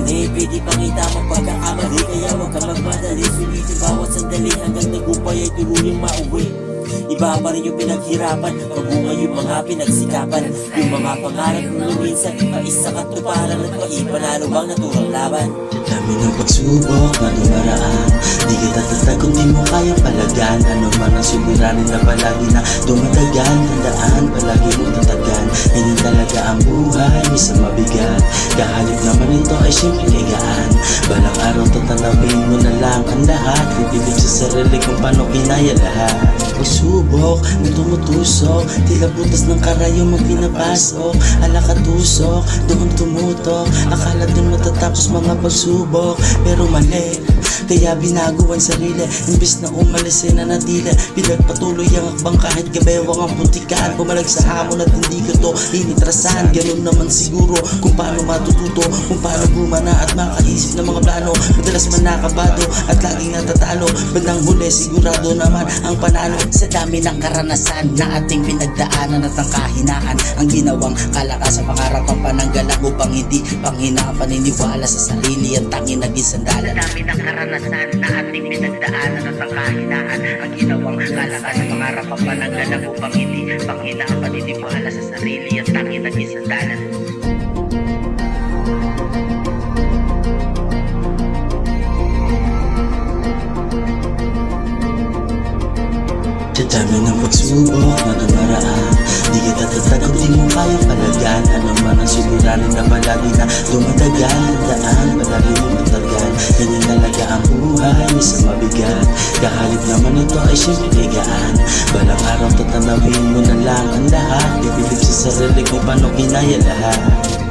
mali, pwede pakita mo pagkakamali. Kaya huwag ka magmadali, sulitin bawat sandali hanggang tagumpay ay tuluyang mauwi. Iba pa rin yung pinaghirapan, magbunga yung mga pinagsikapan. Yung mga pangarap mo minsan isa katuparan at maipanalo ang naturang laban. Dami ng pagsubok na dumaraan, di kita tatag kung di mo kayang palagan. Ano man ang suliranin na palagi na dumadagan. Tandaan, palagi mo tatagan. Ganyan talaga ang buhay, minsan mabigat. Kahalip naman ito ay siyempre kagaan. Balang araw tatanawin mo na lang ang lahat. Pipilip sa sarili kung paano kinaya lahat. Pagsubok na tumutusok, tila butas ng karayong mang pinapasok. Alakatusok, doon tumutok. Akala doon matatapos mga pagsubok, pero mali. Kaya binago ang sarili, imbes na umalis ay nanatili. Pinagpatuloy ang akbang kahit gabewang ang putikan. Pumalag sa hamon at hindi ko to initrasan. Ganun naman siguro kung paano matututo, kung paano gumana at makaisip ng mga plano. Madalas man nakabado at laging natatalo, bandang huli sigurado naman ang panalo. Sa dami ng karanasan na ating pinagdaanan at ang kahinaan, ang ginawang kalakasan, pangarap ang pananggalang upang hindi panghinaan, paniniwala sa sarili ang tanging naging sandalan. Sa dami ng karanasan na ating pinagdaanan at ang kahinaan, ang ginawang kalakasan, pangarap ang pananggalang upang hindi panghinaan, paniniwala sa sarili ang tanging naging sandalan. Sa dami ng pagsubok na dumaraan, di kita tatag kung di mo kayang palagan. Ano man ang suliranin na palagi na dumadagan. Tandaan, palagi mo tatagan. Ganyan talaga ang buhay, minsan mabigat. Kahalip naman ito ay siyempre kagaan. Balang araw tatanawin mo na lang ang lahat. Pipilip sa sarili kung paano kinaya lahat.